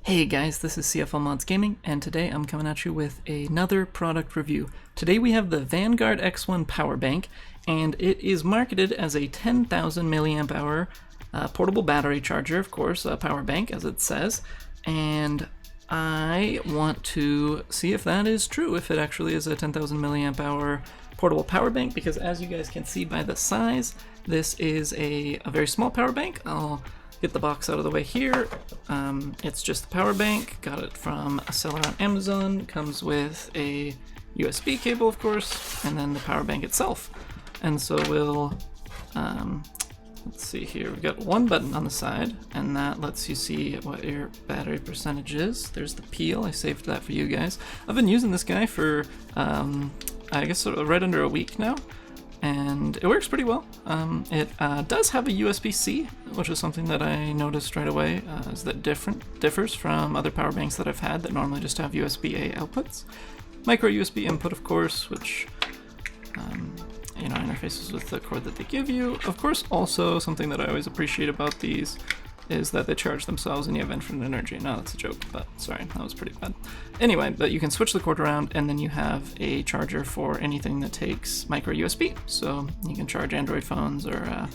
Hey guys, this is CFL Mods Gaming, and today I'm coming at you with another product review. Today we have the Vangard X1 Powerbank, and it is marketed as a 10,000 milliamp hour portable battery charger, of course, a power bank as it says, and I want to see if that is true, if it actually is a 10,000 milliamp hour portable power bank, because as you guys can see by the size, this is a very small power bank. I'll get the box out of the way here. It's just the power bank. Got it from a seller on Amazon. Comes with a USB cable, of course, and then the power bank itself. And so we'll, let's see here. We've got one button on the side, and that lets you see what your battery percentage is. There's the peel. I saved that for you guys. I've been using this guy for, I guess, sort of right under a week now. And it works pretty well. It does have a USB-C, which is something that I noticed right away, is that differs from other power banks that I've had that normally just have USB-A outputs. Micro USB input, of course, which interfaces with the cord that they give you. Of course, also something that I always appreciate about these is that they charge themselves and you have infinite energy. No, that's a joke, but sorry, that was pretty bad. Anyway, but you can switch the cord around and then you have a charger for anything that takes micro USB. So you can charge Android phones, or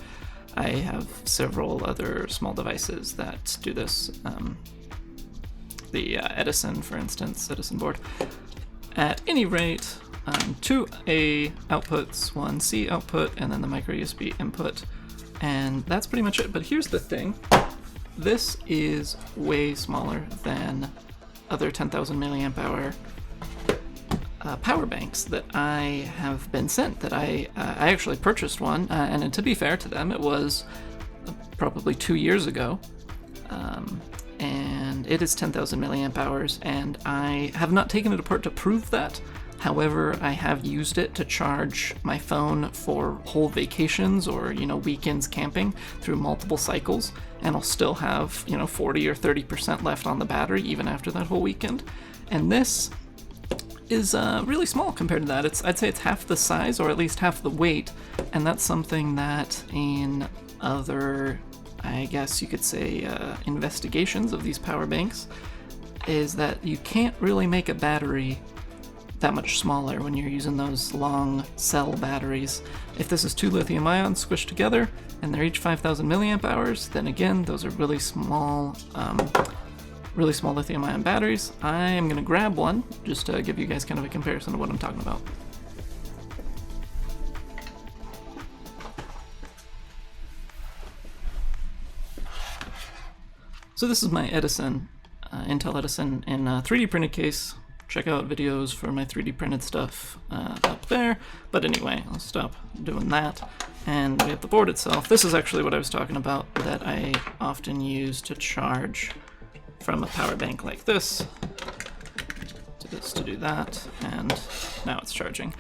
I have several other small devices that do this. The Edison, for instance, Edison board. At any rate, two A outputs, one C output, and then the micro USB input. And that's pretty much it. But here's the thing. This is way smaller than other 10,000 milliamp hour power banks that I have been sent. That I actually purchased one, and to be fair to them, it was probably 2 years ago, and it is 10,000 milliamp hours, and I have not taken it apart to prove that. However, I have used it to charge my phone for whole vacations or, weekends camping through multiple cycles, and I'll still have, 40 or 30% left on the battery even after that whole weekend. And this is really small compared to that. I'd say it's half the size, or at least half the weight, and that's something that in other, I guess you could say, investigations of these power banks, is that you can't really make a battery that much smaller when you're using those long cell batteries. If this is two lithium ions squished together and they're each 5,000 milliamp hours, then again, those are really small lithium ion batteries. I am gonna grab one just to give you guys kind of a comparison of what I'm talking about. So this is my Edison, Intel Edison in a 3D printed case. Check out videos for my 3D printed stuff up there. But anyway, I'll stop doing that. And we have the board itself. This is actually what I was talking about that I often use to charge from a power bank like this. Do this to do that, and now it's charging.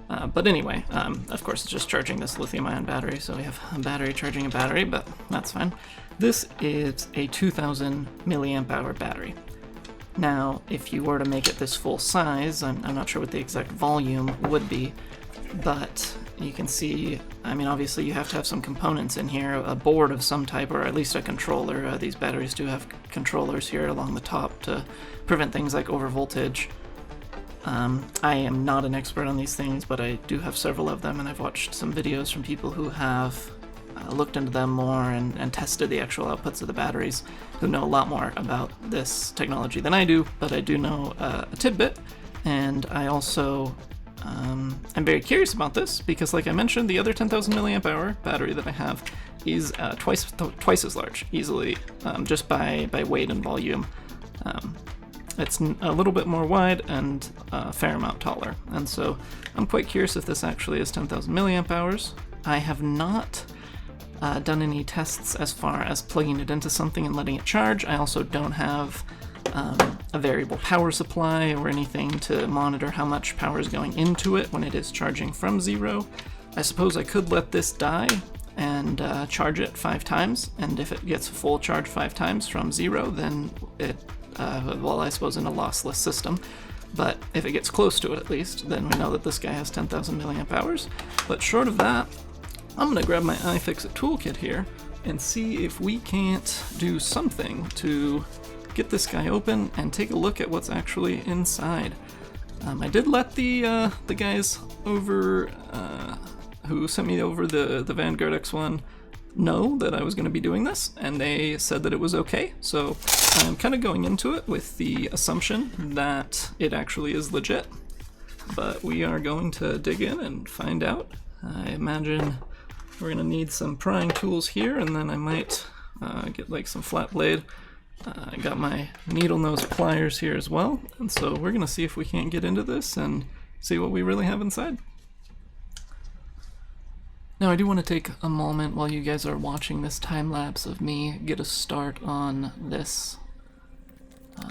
But anyway, of course it's just charging this lithium ion battery, so we have a battery charging a battery, but that's fine. This is a 2,000 milliamp hour battery. Now, if you were to make it this full size, I'm not sure what the exact volume would be, but you can see, obviously you have to have some components in here, a board of some type, or at least a controller. These batteries do have controllers here along the top to prevent things like overvoltage. I am not an expert on these things, but I do have several of them, and I've watched some videos from people who have looked into them more and tested the actual outputs of the batteries, who know a lot more about this technology than I do, but I do know a tidbit, and I also I'm very curious about this because, like I mentioned, the other 10,000 milliamp hour battery that I have is twice as large, easily, just by weight and volume. It's a little bit more wide and a fair amount taller, and so I'm quite curious if this actually is 10,000 milliamp hours. I have not done any tests as far as plugging it into something and letting it charge. I also don't have a variable power supply or anything to monitor how much power is going into it when it is charging from zero. I suppose I could let this die and charge it 5 times, and if it gets a full charge 5 times from zero, then it, I suppose in a lossless system, but if it gets close to it at least, then we know that this guy has 10,000 milliamp hours. But short of that, I'm gonna grab my iFixit toolkit here and see if we can't do something to get this guy open and take a look at what's actually inside. I did let the guys over who sent me over the Vangard X1 know that I was going to be doing this, and they said that it was okay. So I'm kind of going into it with the assumption that it actually is legit, but we are going to dig in and find out. I imagine we're going to need some prying tools here, and then I might get like some flat blade. I got my needle nose pliers here as well, and so we're going to see if we can't get into this and see what we really have inside. Now I do want to take a moment while you guys are watching this time lapse of me get a start on this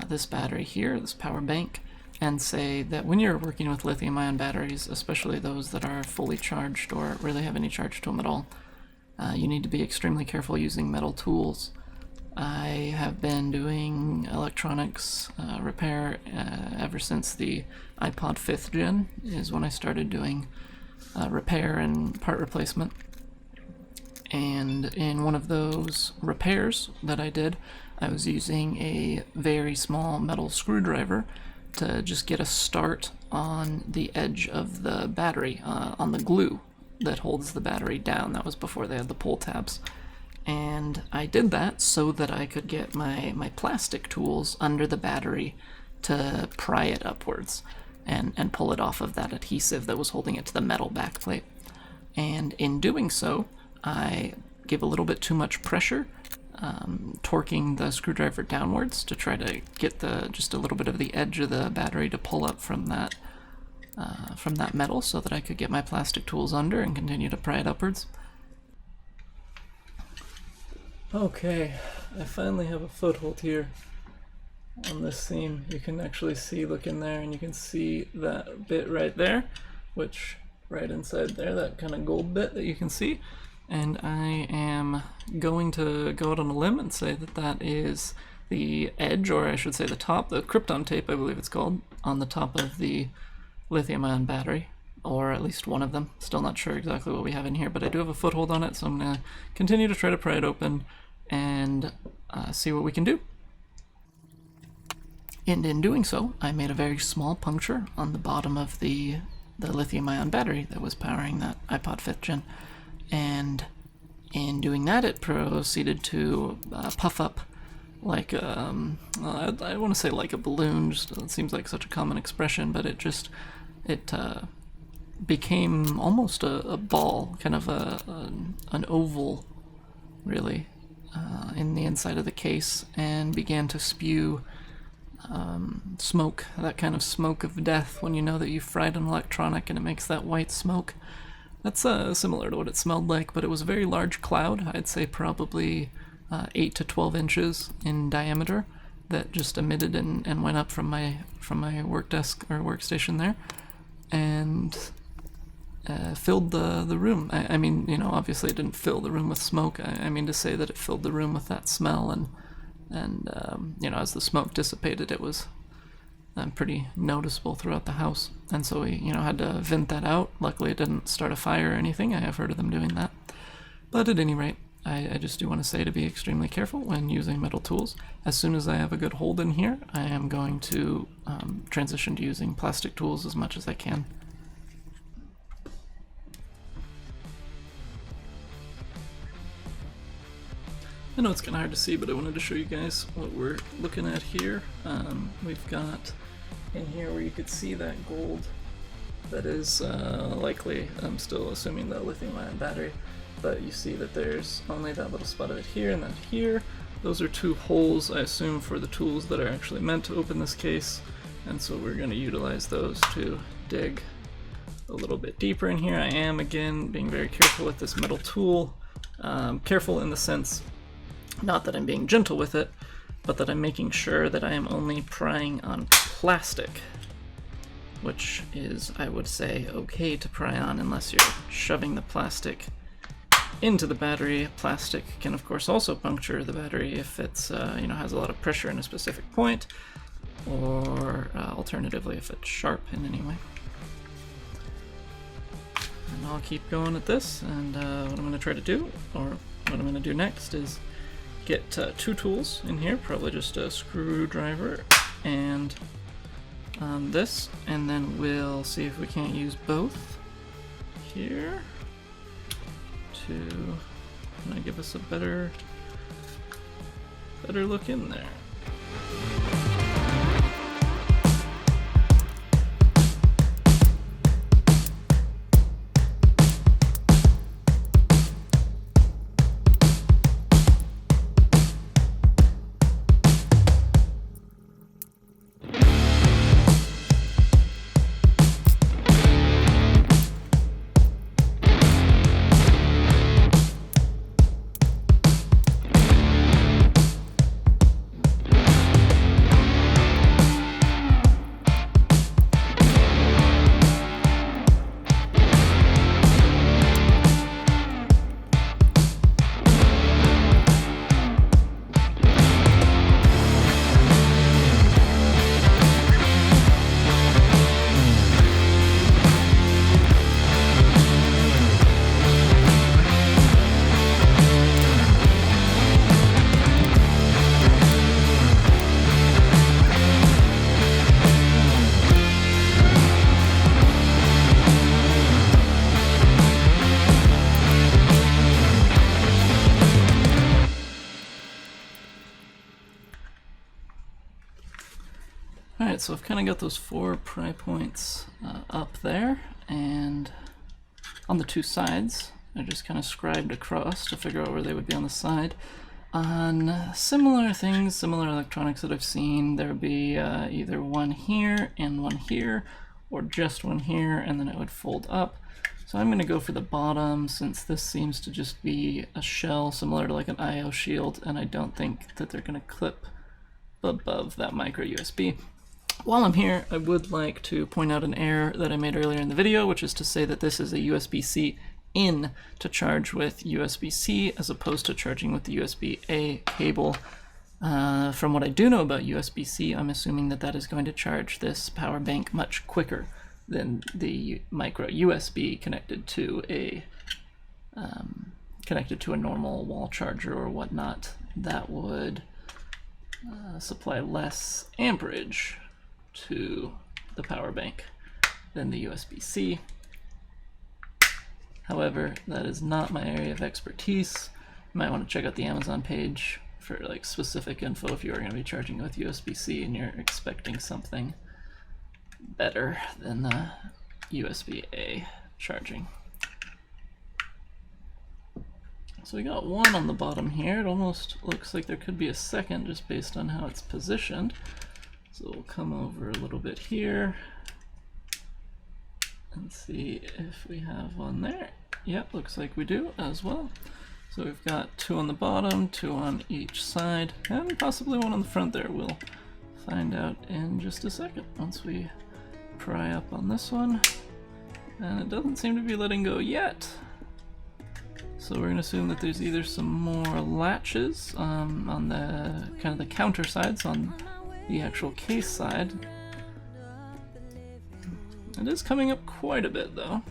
this battery here, this Powerbank, and say that when you're working with lithium-ion batteries, especially those that are fully charged or really have any charge to them at all, you need to be extremely careful using metal tools. I have been doing electronics repair ever since the iPod 5th gen is when I started doing repair and part replacement. And in one of those repairs that I did, I was using a very small metal screwdriver to just get a start on the edge of the battery, on the glue that holds the battery down. That was before they had the pull tabs. And I did that so that I could get my plastic tools under the battery to pry it upwards and pull it off of that adhesive that was holding it to the metal backplate. And in doing so, I gave a little bit too much pressure, torquing the screwdriver downwards to try to get just a little bit of the edge of the battery to pull up from that metal so that I could get my plastic tools under and continue to pry it upwards. Okay, I finally have a foothold here on this seam. You can actually see, look in there, and you can see that bit right there, which right inside there, that kind of gold bit that you can see. And I am going to go out on a limb and say that that is the edge, or I should say the top, the krypton tape, I believe it's called, on the top of the lithium-ion battery, or at least one of them. Still not sure exactly what we have in here, but I do have a foothold on it, so I'm going to continue to try to pry it open and see what we can do. And in doing so, I made a very small puncture on the bottom of the lithium-ion battery that was powering that iPod 5th gen. And in doing that, it proceeded to puff up like I want to say like a balloon. Just it seems like such a common expression, but it became almost a ball, kind of an oval, really, in the inside of the case, and began to spew smoke, that kind of smoke of death when you know that you've fried an electronic and it makes that white smoke. That's similar to what it smelled like, but it was a very large cloud. I'd say probably 8 to 12 inches in diameter that just emitted and went up from my work desk or workstation there, and filled the room. I mean, you know, obviously it didn't fill the room with smoke. I mean to say that it filled the room with that smell, and you know, as the smoke dissipated, it was pretty noticeable throughout the house. And so we, you know, had to vent that out. Luckily it didn't start a fire or anything. I have heard of them doing that. But at any rate, I just do want to say to be extremely careful when using metal tools. As soon as I have a good hold in here, I am going to transition to using plastic tools as much as I can. I know it's kind of hard to see, but I wanted to show you guys what we're looking at here. We've got in here where you could see that gold. That is likely, I'm still assuming, the lithium-ion battery, but you see that there's only that little spot of it here and that here. Those are two holes, I assume, for the tools that are actually meant to open this case, and so we're going to utilize those to dig a little bit deeper in here. I am, again, being very careful with this metal tool. Careful in the sense, not that I'm being gentle with it, but that I'm making sure that I am only prying on plastic, which is, I would say, okay to pry on unless you're shoving the plastic into the battery. Plastic can, of course, also puncture the battery if it's, you know, has a lot of pressure in a specific point, or alternatively, if it's sharp in any way. And I'll keep going at this, and what I'm going to try to do, or what I'm going to do next, is get 2 tools in here, probably just a screwdriver and this, and then we'll see if we can't use both here to give us a better look in there. Alright, so I've kind of got those 4 pry points up there, and on the 2 sides, I just kind of scribed across to figure out where they would be on the side. On similar things, similar electronics that I've seen, there would be either one here and one here, or just one here, and then it would fold up. So I'm going to go for the bottom, since this seems to just be a shell similar to like an I/O shield, and I don't think that they're going to clip above that micro USB. While I'm here, I would like to point out an error that I made earlier in the video, which is to say that this is a USB-C in to charge with USB-C as opposed to charging with the USB-A cable. From what I do know about USB-C, I'm assuming that that is going to charge this power bank much quicker than the micro USB connected to a normal wall charger or whatnot. That would supply less amperage to the power bank than the USB-C. However, that is not my area of expertise. You might want to check out the Amazon page for like specific info if you are going to be charging with USB-C and you're expecting something better than the USB-A charging. So we got one on the bottom here. It almost looks like there could be a second just based on how it's positioned. So we'll come over a little bit here and see if we have one there. Yep, looks like we do as well. So we've got 2 on the bottom, 2 on each side, and possibly one on the front there. We'll find out in just a second once we pry up on this one. And it doesn't seem to be letting go yet. So we're going to assume that there's either some more latches on the kind of the counter sides on the actual case side. It is coming up quite a bit though,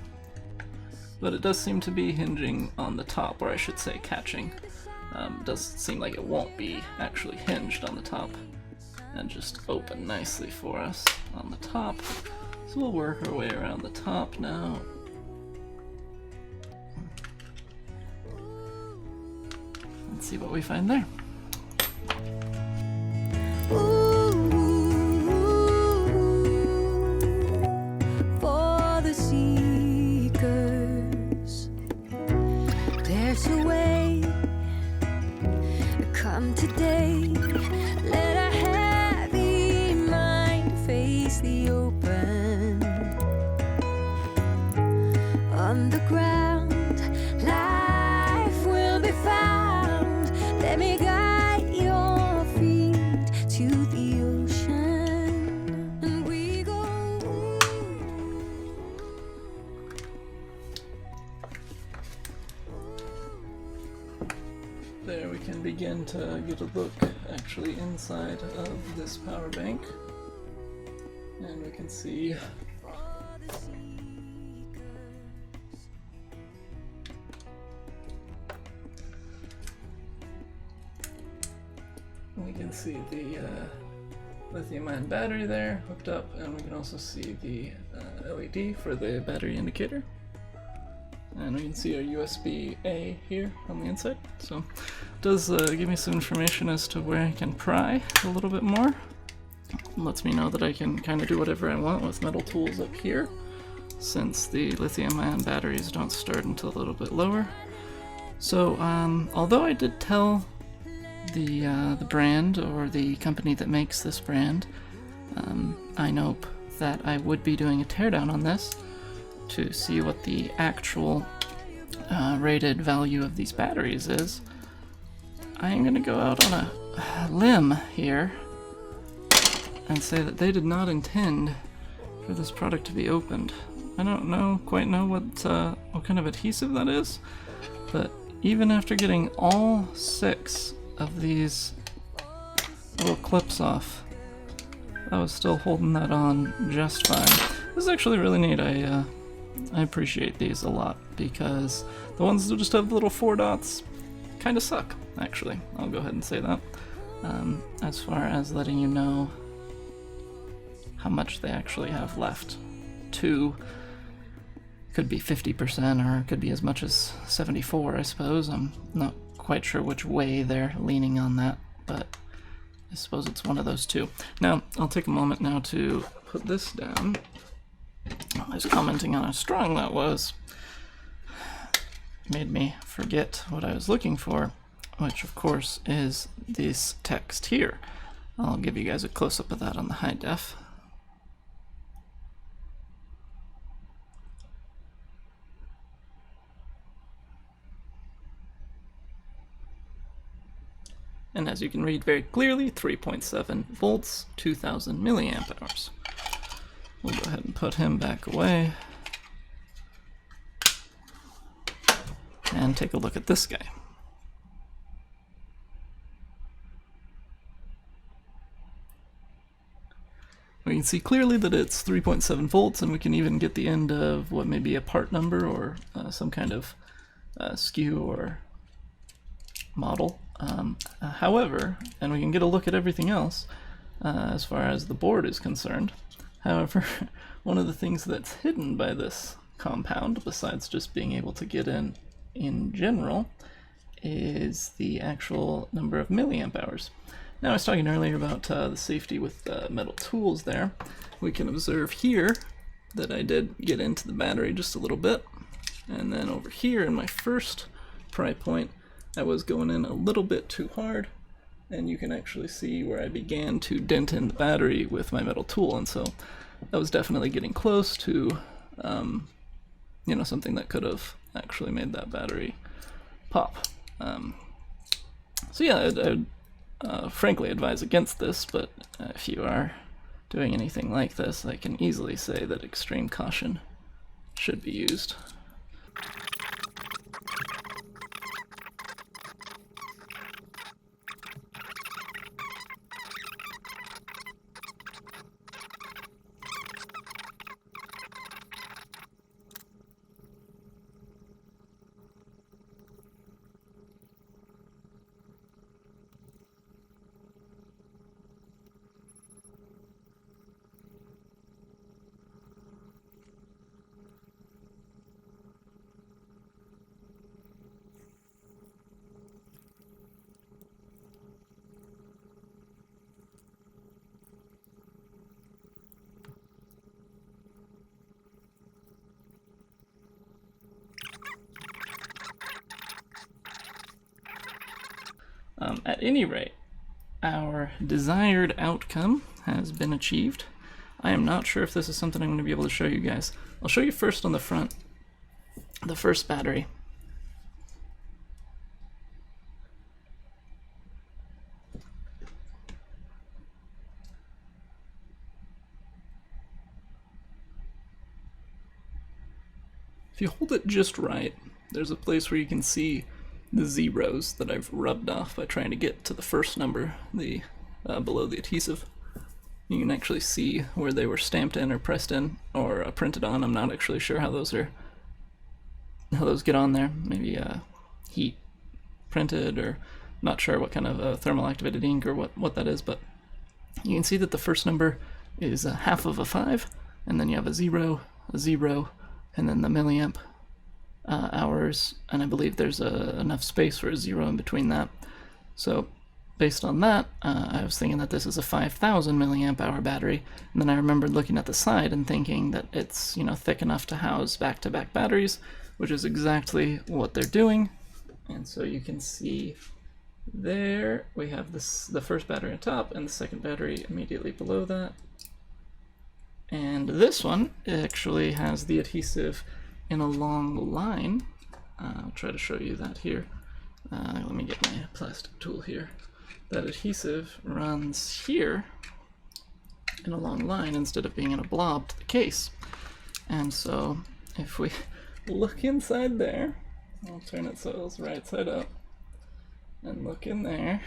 but it does seem to be hinging on the top, or I should say catching. It does seem like it won't be actually hinged on the top and just open nicely for us on the top. So we'll work our way around the top now. Let's see what we find there. Today, let a heavy mind face the open. On the ground, life will be found. Let me guide your feet to the ocean, and we go. There we can begin to get a look actually inside of this power bank, and we can see We can see the lithium-ion battery there hooked up, and we can also see the LED for the battery indicator. And we can see our USB-A here on the inside. So it does give me some information as to where I can pry a little bit more. It lets me know that I can kind of do whatever I want with metal tools up here, since the lithium-ion batteries don't start until a little bit lower. So although I did tell the brand, or the company that makes this brand, Ainope, that I would be doing a teardown on this to see what the actual rated value of these batteries is, I am going to go out on a limb here and say that they did not intend for this product to be opened. I don't quite know what kind of adhesive that is, but even after getting all 6 of these little clips off, I was still holding that on just fine. This is actually really neat. I appreciate these a lot, because the ones that just have the little 4 dots kind of suck, actually. I'll go ahead and say that. As far as letting you know how much they actually have left to. Could be 50%, or it could be as much as 74, I suppose. I'm not quite sure which way they're leaning on that, but I suppose it's one of those two. Now, I'll take a moment now to put this down. I was commenting on how strong that was. Made me forget what I was looking for, which of course is this text here. I'll give you guys a close-up of that on the high def. And as you can read very clearly, 3.7 volts, 2000 milliamp hours. We'll go ahead and put him back away. And take a look at this guy. We can see clearly that it's 3.7 volts, and we can even get the end of what may be a part number, or some kind of SKU or model. However, and we can get a look at everything else as far as the board is concerned. However, one of the things that's hidden by this compound, besides just being able to get in general, is the actual number of milliamp hours. Now, I was talking earlier about the safety with metal tools there. We can observe here that I did get into the battery just a little bit, and then over here in my first pry point, I was going in a little bit too hard, and you can actually see where I began to dent in the battery with my metal tool, and so that was definitely getting close to, you know, something that could have actually made that battery pop. So yeah, I'd frankly advise against this, but if you are doing anything like this, I can easily say that extreme caution should be used. At any rate, our desired outcome has been achieved. I am not sure if this is something I'm going to be able to show you guys. I'll show you first on the front, the first battery. If you hold it just right, there's a place where you can see the zeros that I've rubbed off by trying to get to the first number, the below the adhesive. You can actually see where they were stamped in or pressed in or printed on. I'm not actually sure how those get on there. Maybe heat printed or Not sure what kind of thermal activated ink or what that is, but you can see that the first number is a half of a 5, and then you have a 0, and then the milliamp hours, and I believe there's enough space for a 0 in between that. So based on that, I was thinking that this is a 5,000 milliamp hour battery, and then I remembered looking at the side and thinking that it's, you know, thick enough to house back-to-back batteries, which is exactly what they're doing. And so you can see there we have the first battery on top and the second battery immediately below that. And this one actually has the adhesive in a long line. I'll try to show you that here. Let me get my plastic tool here. That adhesive runs here in a long line instead of being in a blob to the case. And so if we look inside there, I'll turn it so it's right side up, and look in there,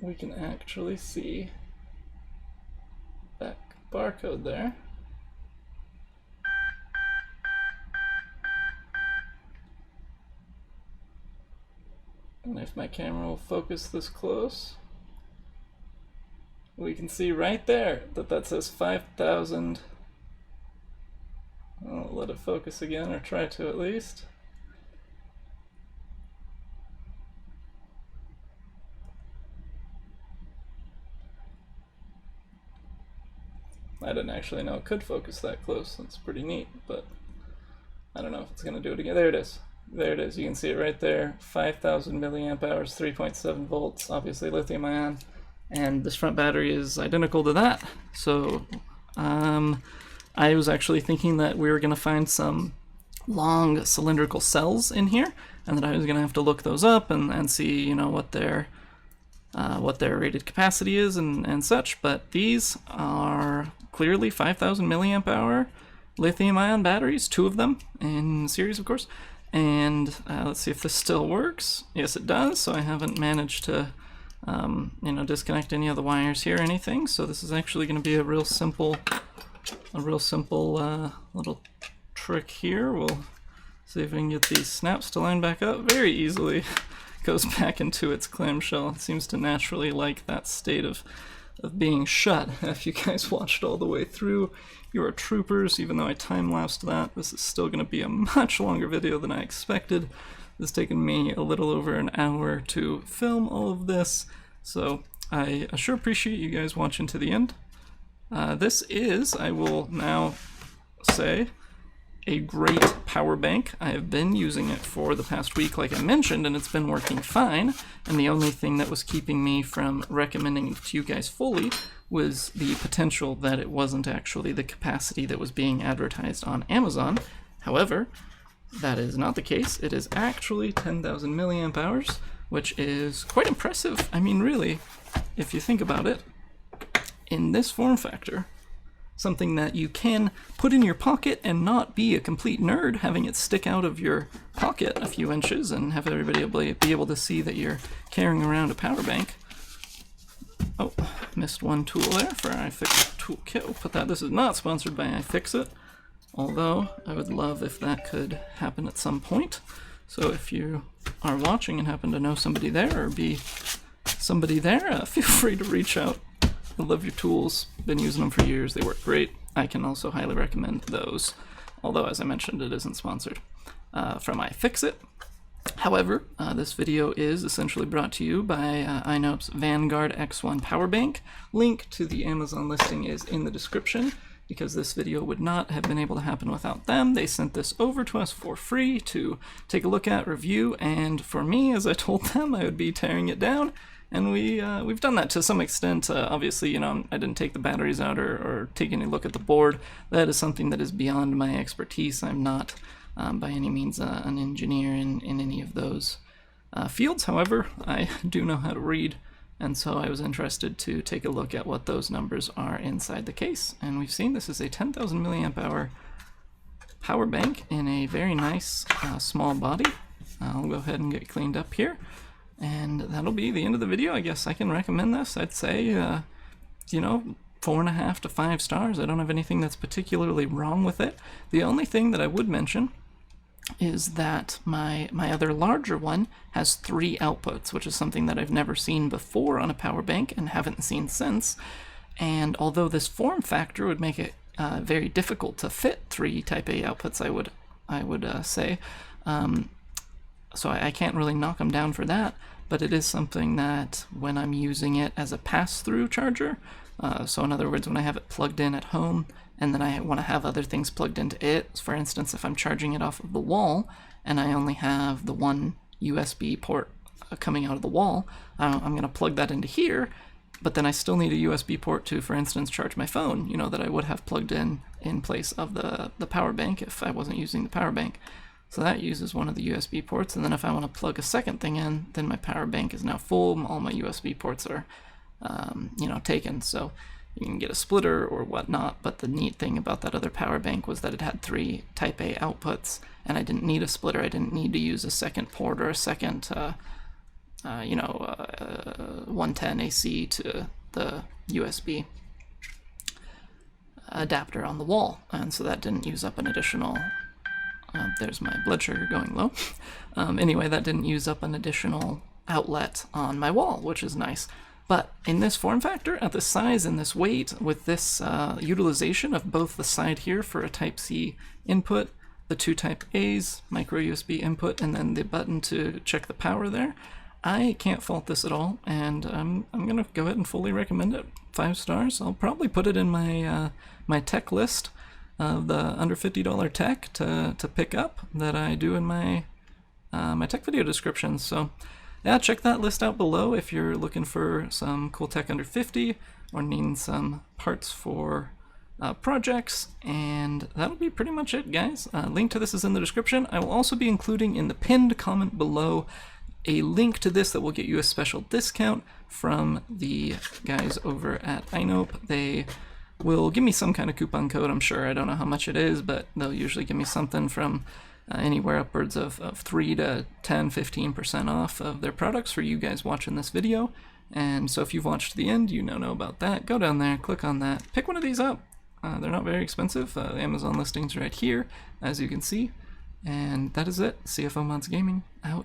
we can actually see that barcode there. And if my camera will focus this close, we can see right there that says 5,000. I'll let it focus again, or try to at least. I didn't actually know it could focus that close. That's pretty neat, but I don't know if it's going to do it again. There it is. There it is. You can see it right there. 5,000 milliamp hours, 3.7 volts, obviously lithium ion. And this front battery is identical to that. So I was actually thinking that we were going to find some long cylindrical cells in here, and that I was going to have to look those up and see, you know, what their rated capacity is and such. But these are clearly 5,000 milliamp hour lithium ion batteries, 2 of them in series, of course. And let's see if this still works. Yes, it does. So I haven't managed to you know, disconnect any of the wires here or anything. So this is actually going to be a real simple little trick here. We'll see if we can get these snaps to line back up very easily. Goes back into its clamshell. It seems to naturally like that state of being shut. If you guys watched all the way through, you are troopers. Even though I time-lapsed that, this is still going to be a much longer video than I expected. It's taken me a little over an hour to film all of this, so I sure appreciate you guys watching to the end. This is, I will now say, a great power bank. I have been using it for the past week, like I mentioned, and it's been working fine. And the only thing that was keeping me from recommending it to you guys fully was the potential that it wasn't actually the capacity that was being advertised on Amazon. However, that is not the case. It is actually 10,000 milliamp hours, which is quite impressive. I mean, really, if you think about it, in this form factor, something that you can put in your pocket and not be a complete nerd, having it stick out of your pocket a few inches and have everybody be able to see that you're carrying around a power bank. Oh, missed one tool there for iFixit toolkit. We'll put that. This is not sponsored by iFixit, although I would love if that could happen at some point. So if you are watching and happen to know somebody there or be somebody there, feel free to reach out. I love your tools. Been using them for years. They work great. I can also highly recommend those, although as I mentioned, it isn't sponsored from iFixit. However, this video is essentially brought to you by Ainope's Vangard X1 power bank. Link to the Amazon listing is in the description, because this video would not have been able to happen without them. They sent this over to us for free to take a look at, review, and for me, as I told them, I would be tearing it down. And we've done that to some extent. Obviously, you know, I didn't take the batteries out or take any look at the board. That is something that is beyond my expertise. I'm not by any means an engineer in any of those fields. However, I do know how to read, and so I was interested to take a look at what those numbers are inside the case. And we've seen this is a 10,000 milliamp hour power bank in a very nice small body. I'll go ahead and get cleaned up here. And that'll be the end of the video. I guess I can recommend this. I'd say, you know, 4.5 to 5 stars. I don't have anything that's particularly wrong with it. The only thing that I would mention is that my other larger one has 3 outputs, which is something that I've never seen before on a power bank and haven't seen since. And although this form factor would make it very difficult to fit 3 Type A outputs, I would say, so I can't really knock them down for that. But it is something that when I'm using it as a pass-through charger, so in other words, when I have it plugged in at home and then I want to have other things plugged into it, for instance, if I'm charging it off of the wall and I only have the one USB port coming out of the wall, I'm going to plug that into here, but then I still need a USB port to, for instance, charge my phone, that I would have plugged in place of the power bank if I wasn't using the power bank. So that uses one of the USB ports, and then if I want to plug a second thing in, then my power bank is now full, all my USB ports are, taken. So you can get a splitter or whatnot, but the neat thing about that other power bank was that it had 3 Type A outputs, and I didn't need a splitter. I didn't need to use a second port or a second, 110 AC to the USB adapter on the wall, and so that didn't use up an additional... there's my blood sugar going low. Anyway, that didn't use up an additional outlet on my wall, which is nice. But in this form factor, at this size and this weight, with this utilization of both the side here for a Type-C input, the 2 Type A's, micro USB input, and then the button to check the power there, I can't fault this at all, and I'm going to go ahead and fully recommend it. 5 stars. I'll probably put it in my my tech list of the under $50 tech to pick up that I do in my my tech video descriptions. So yeah, check that list out below if you're looking for some cool tech under 50 or needing some parts for projects. And that'll be pretty much it, guys. Link to this is in the description. I will also be including in the pinned comment below a link to this that will get you a special discount from the guys over at Ainope. They will give me some kind of coupon code, I'm sure. I don't know how much it is, but they'll usually give me something from anywhere upwards of 3 to 10, 15% off of their products for you guys watching this video. And so if you've watched to the end, you know about that. Go down there, click on that, pick one of these up. They're not very expensive. The Amazon listing's right here, as you can see. And that is it. CFO Mods Gaming, out.